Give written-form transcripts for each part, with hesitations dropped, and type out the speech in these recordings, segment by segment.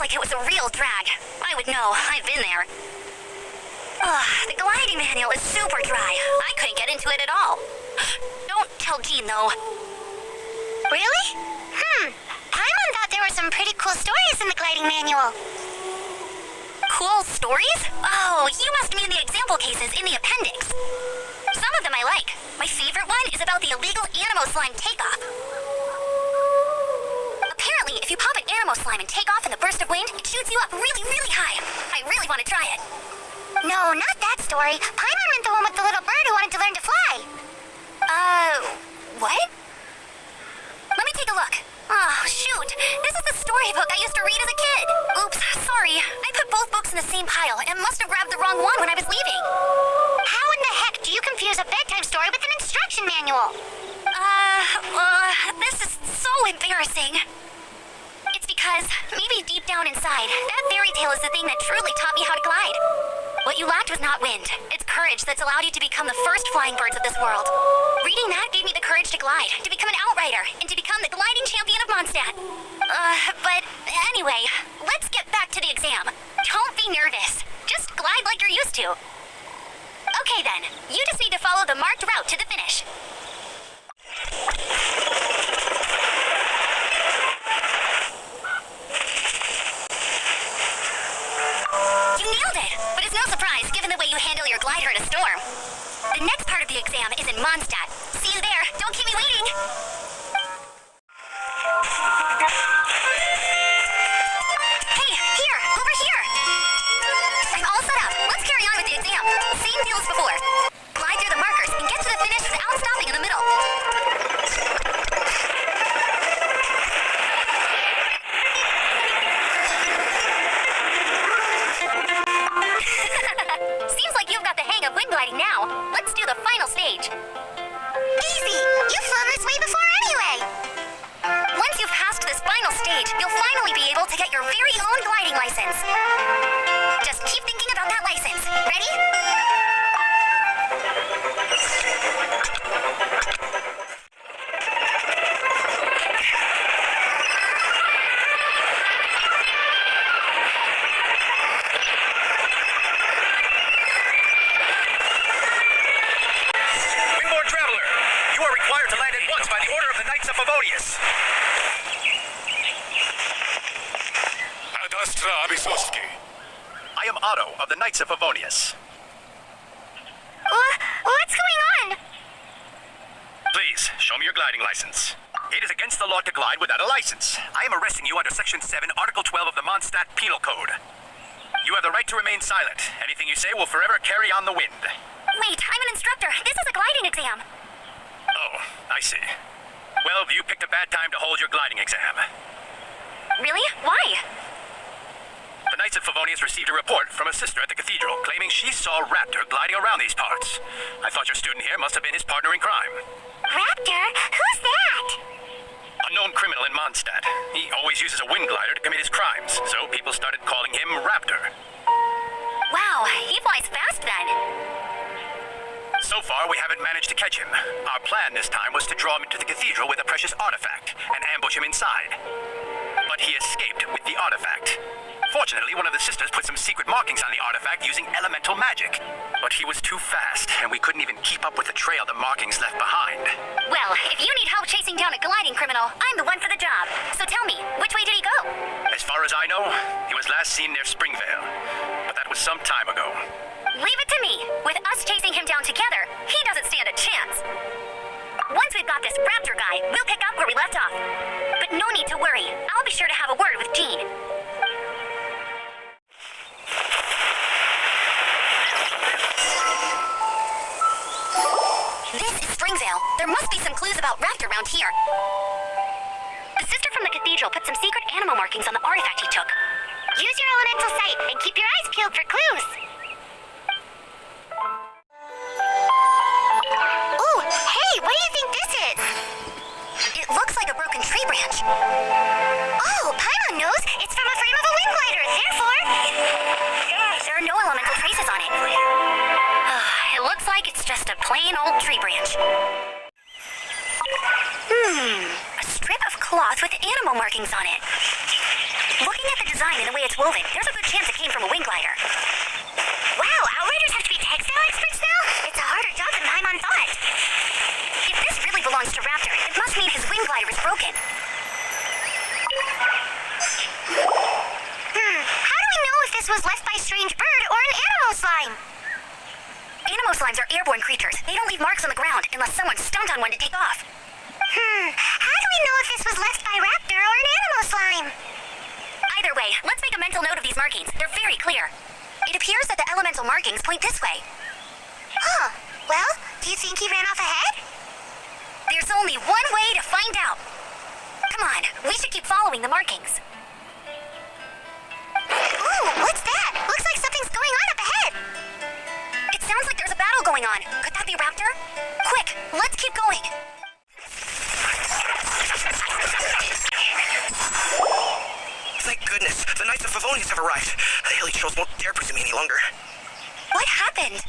like it was a real drag. I would know. I've been there. Ugh, the gliding manual is super dry. I couldn't get into it at all. Don't tell Jean, though. Really? Paimon thought there were some pretty cool stories in the gliding manual. Cool stories? Oh, you must mean the example cases in the appendix. Some of them I like. My favorite one is about the illegal Animo Slime takeoff. Apparently, if you pop an Animo Slime and take off in the burst of wind, it shoots you up really, really high. I really want to try it. No, not that story. Paimon meant the one with the little bird who wanted to learn to fly. What? Let me take a look. Oh, shoot. This is the storybook I used to read as a kid. Oops, sorry. I put both books in the same pile and must have grabbed the wrong one when I was leaving. How in the heck do you confuse a bedtime story with an instruction manual? This is so embarrassing. It's because, maybe deep down inside, that fairy tale is the thing that truly taught me how to glide. What you lacked was not wind. It's courage that's allowed you to become the first flying birds of this world. Reading that gave me the courage to glide, to become an outrider, and to become the gliding champion of Mondstadt. But anyway, let's get back to the exam. Don't be nervous. Just glide like you're used to. Okay then, you just need to follow the marked route to the finish. You nailed it! But it's no surprise given the way you handle your glider in a storm. The next part of the exam is in Mondstadt. See you there. Don't keep me waiting. Hey, here! Over here! I'm all set up. Let's carry on with the exam. Same deal as before. Glide through the markers and get to the finish without stopping in the middle. Seems like you've got the hang of wind gliding now. Let's do the final stage. Easy! You've flown this way before anyway! Once you've passed this final stage, you'll finally be able to get your very own gliding license. Just keep thinking about that license. Ready? Wingborne Traveler, you are required to land at once by the order of the Knights of Favonius. Ad Astra Abyssosky. I am Otto of the Knights of Favonius. What's going on? Please, show me your gliding license. It is against the law to glide without a license. I am arresting you under Section 7, Article 12 of the Mondstadt Penal Code. You have the right to remain silent. Anything you say will forever carry on the wind. Wait, I'm an instructor. This is a gliding exam. Oh, I see. Well, you picked a bad time to hold your gliding exam. Really? Why? The Knights of Favonius received a report from a sister at the cathedral claiming she saw Raptor gliding around these parts. I thought your student here must have been his partner in crime. Raptor? Who's that? A known criminal in Mondstadt. He always uses a wind glider to commit his crimes, so people started calling him Raptor. Wow, he flies fast then. So far, we haven't managed to catch him. Our plan this time was to draw him into the cathedral with a precious artifact and ambush him inside. But he escaped with the artifact. Fortunately, one of the sisters put some secret markings on the artifact using elemental magic. But he was too fast, and we couldn't even keep up with the trail the markings left behind. Well, if you need help chasing down a gliding criminal, I'm the one for the job. So tell me, which way did he go? As far as I know, he was last seen near Springvale. But that was some time ago. Leave it to me. With us chasing him down together, he doesn't stand a chance. Once we've got this Raptor guy, we'll pick up where we left off. But no need to worry. I'll be sure to have a word with Jean. This is Springvale. There must be some clues about Raptor around here. The sister from the cathedral put some secret animal markings on the artifact he took. Use your elemental sight and keep your eyes peeled for clues. Ooh, hey, what do you think this is? It looks like a broken tree branch. Oh, Paimon knows. It's from a frame of a wind glider. Therefore, There are no elemental traces on it. It looks like it's just a plain old tree branch. A strip of cloth with animal markings on it. Looking at the design and the way it's woven, there's a good chance it came from a wing glider. Wow, Outriders have to be textile experts now? It's a harder job than Paimon thought. If this really belongs to Raptor, it must mean his wing glider is broken. How do we know if this was left by Strange Bird or an animal slime? Animo slimes are airborne creatures. They don't leave marks on the ground unless someone stumped on one to take off. How do we know if this was left by Raptor or an animal slime? Either way, let's make a mental note of these markings. They're very clear. It appears that the elemental markings point this way. Huh. Well, do you think he ran off ahead? There's only one way to find out. Come on, we should keep following the markings. Ooh, what's that? Looks like something's going on up ahead. It sounds like there's a battle going on. Could that be Raptor? Quick, let's keep going. Thank goodness, the Knights of Favonius have arrived. The Hilly Trolls won't dare pursue me any longer. What happened?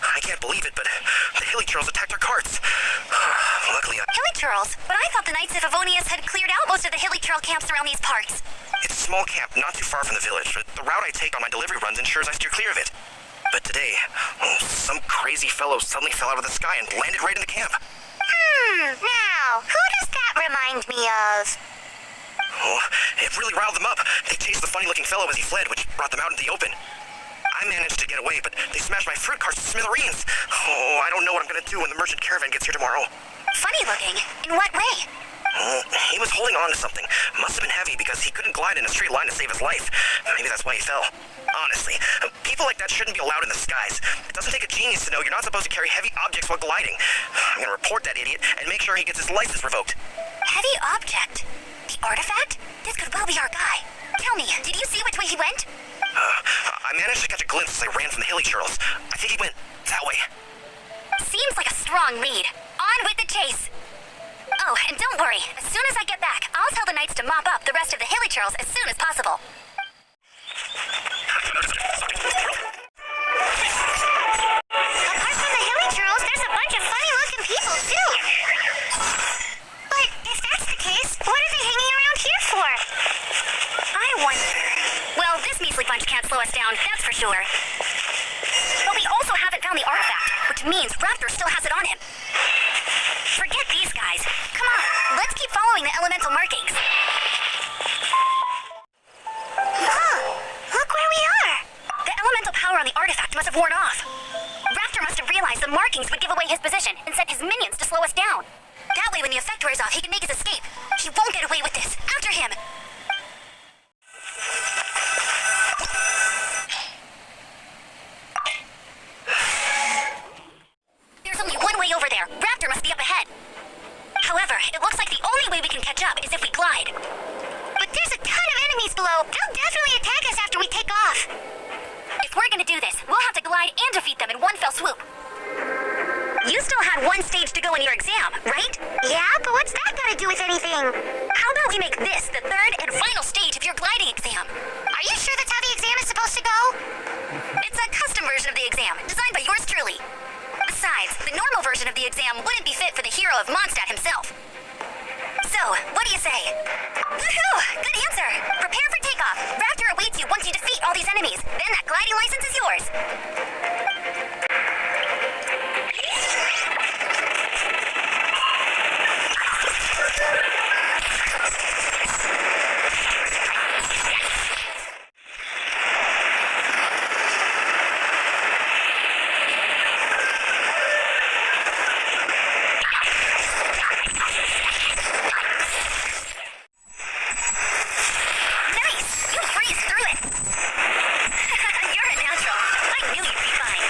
I can't believe it, but the Hilly Trolls attacked our carts. Luckily, Hilly Churls? But I thought the Knights of Favonius had cleared out most of the Hilly Churl camps around these parts. it's a small camp not too far from the village, but the route I take on my delivery runs ensures I steer clear of it. But today, some crazy fellow suddenly fell out of the sky and landed right in the camp. Now, who does that remind me of? Oh, it really riled them up. They chased the funny-looking fellow as he fled, which brought them out into the open. I managed to get away, but they smashed my fruit carts to smithereens. Oh, I don't know what I'm gonna do when the merchant caravan gets here tomorrow. Funny looking? In what way? Oh, he was holding on to something. Must have been heavy because he couldn't glide in a straight line to save his life. Maybe that's why he fell. Honestly, people like that shouldn't be allowed in the skies. It doesn't take a genius to know you're not supposed to carry heavy objects while gliding. I'm gonna report that idiot and make sure he gets his license revoked. Heavy object? The artifact? This could well be our guy. Tell me, did you see which way he went? I managed to catch a glimpse as I ran from the hilly churls. I think he went that way. Seems like a strong lead. On with the chase. Oh, and don't worry. As soon as I get back, I'll tell the knights to mop up the rest of the hilly churls as soon as possible. Apart from the hilly churls, there's a bunch of funny-looking people, too. But if that's the case, what are they hanging around here for? I wonder. Well, this measly bunch can't slow us down, that's for sure. But we also haven't found the artifact, which means Raptor still has it on him. Forget these guys. Come on, let's keep following the elemental markings. Look where we are. The elemental power on the artifact must have worn off. Raptor must have realized the markings would give away his position and sent his minions to slow us down. That way, when the effect wears off, he can make his escape. He won't get away with this. After him! There's only one way over there. Raptor must be up ahead. However, it looks like the only way we can catch up is if we glide. But there's a ton of enemies below. They'll definitely attack us after we take off. If we're gonna do this, we'll have to glide and defeat them in one fell swoop. You still had one stage to go in your exam, right? Yeah, but what's that got to do with anything? How about we make this the third and final stage of your gliding exam? Are you sure that's how the exam is supposed to go? It's a custom version of the exam, designed by yours truly. Besides, the normal version of the exam wouldn't be fit for the hero of Mondstadt himself. So, what do you say? Woohoo! Good answer! Prepare for takeoff. Raptor awaits you once you defeat all these enemies. Then that gliding license is yours. Nice! You breezed through it! You're a natural. I knew you'd be fine.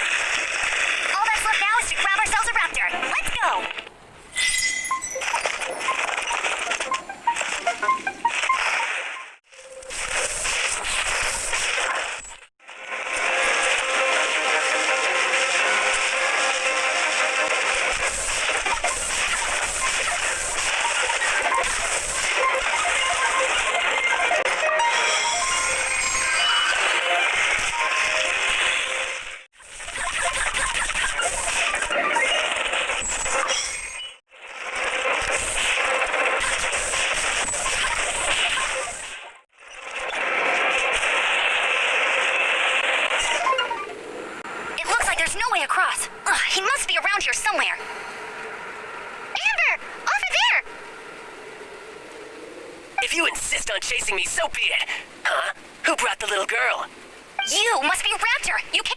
There's no way across. Ugh, he must be around here somewhere. Amber! Over there! If you insist on chasing me, so be it. Huh? Who brought the little girl? You must be Raptor. You can't...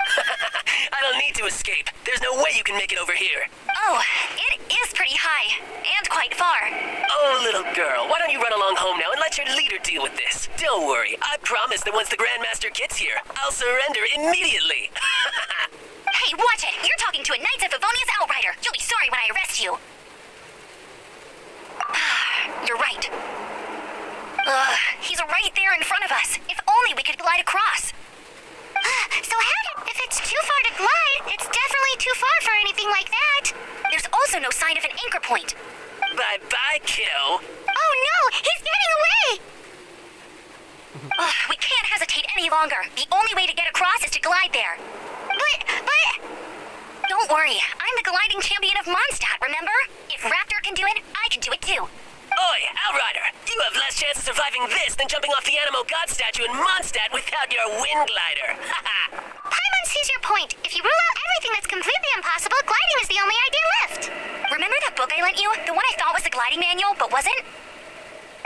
I don't need to escape. There's no way you can make it over here. Oh, it is pretty high. And quite far. Oh, little girl, why don't you run along home now and let your leader deal with this? Don't worry, I promise that once the Grandmaster gets here, I'll surrender immediately. Hey, watch it. You're talking to a Knights of Favonia's Outrider. You'll be sorry when I arrest you. You're right. He's right there in front of us. If only we could glide across. So if it's too far to glide, it's definitely too far for anything like that. There's also no sign of an anchor point. Bye-bye, kiddo. Oh no, he's getting away! We can't hesitate any longer. The only way to get across is to glide there. But... Don't worry. I'm the gliding champion of Mondstadt, remember? If Raptor can do it, I can do it too. Oi, Outrider! You have less chance of surviving this than jumping off the Animo God statue in Mondstadt without your wind glider. Haha! Paimon sees your point. If you rule out everything that's completely impossible, gliding is the only idea left. Remember that book I lent you? The one I thought was the gliding manual, but wasn't?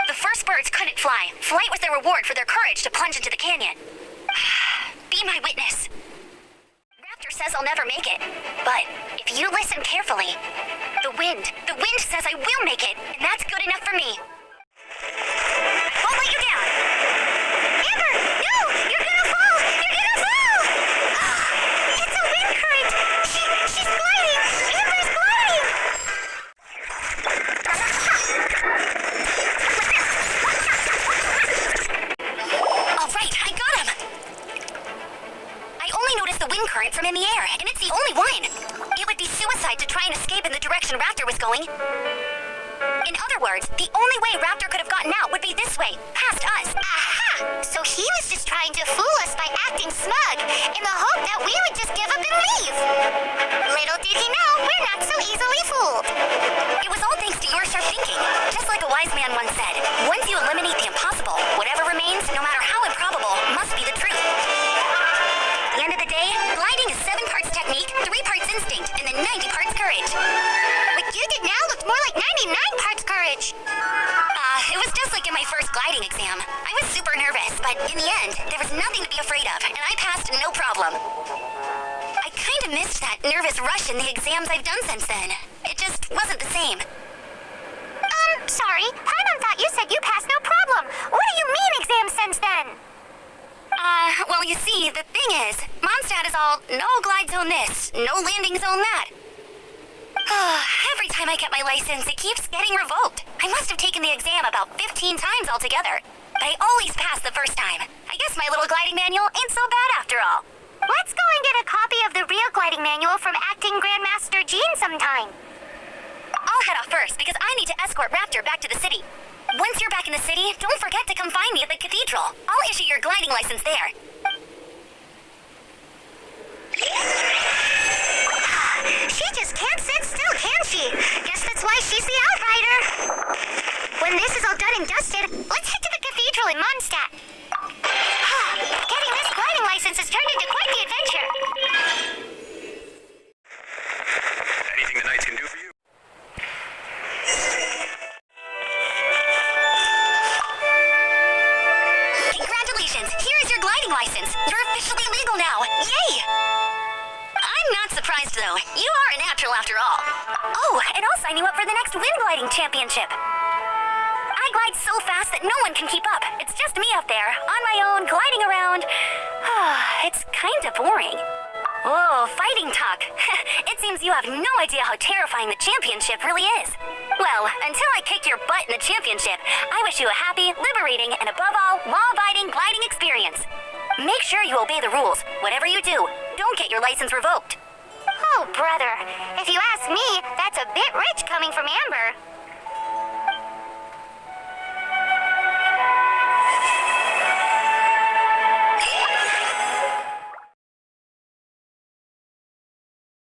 The first birds couldn't fly. Flight was their reward for their courage to plunge into the canyon. Be my witness. Raptor says I'll never make it. But if you listen carefully, the wind says I will make it, and that's good enough for me. Won't let you down. Amber, no! You're gonna fall! You're gonna fall! It's a wind current! She's gliding! Amber's gliding! All right, I got him. I only noticed the wind current from in the air, and it's the only one. It would be suicide to try and escape in the direction Raptor was going. In other words, the only way Raptor could have gotten out would be this way, past us. Aha! So he was just trying to fool us by acting smug, in the hope that we would just give up and leave. Little did he know, we're not so easily fooled. It was all thanks to your sharp thinking. Just like a wise man once said, once you eliminate the impossible, whatever remains, no matter how improbable, must be the truth. At the end of the day, gliding is 7 parts technique, 3 parts instinct, and then 90 parts courage. What you did now looked more like 99 parts courage. It was just like in my first gliding exam. I was super nervous, but in the end, there was nothing to be afraid of, and I passed no problem. I kinda missed that nervous rush in the exams I've done since then. It just wasn't the same. Sorry. Paimon thought you said you passed no problem. What do you mean exams since then? Well, you see, the thing is, Mondstadt is all no glide zone this, no landing zone that. Every time I get my license, it keeps getting revoked. I must have taken the exam about 15 times altogether. But I always pass the first time. I guess my little gliding manual ain't so bad after all. Let's go and get a copy of the real gliding manual from Acting Grandmaster Jean sometime. I'll head off first because I need to escort Raptor back to the city. Once you're back in the city, don't forget to come find me at the cathedral. I'll issue your gliding license there. She just can't sit still, can she? Guess that's why she's the Outrider. When this is all done and dusted, let's head to the cathedral in Mondstadt. Getting this gliding license has turned into quite the adventure. Anything the Knights can do for you? Congratulations! Here is your gliding license. You're officially legal now. Yay! I'm not surprised, though. You are a natural after all. Oh, and I'll sign you up for the next wind gliding championship. I glide so fast that no one can keep up. It's just me up there, on my own, gliding around. It's kinda boring. Oh, fighting talk. It seems you have no idea how terrifying the championship really is. Well, until I kick your butt in the championship, I wish you a happy, liberating, and above all, law-abiding gliding experience. Make sure you obey the rules. Whatever you do, don't get your license revoked. Oh, brother. If you ask me, that's a bit rich coming from Amber.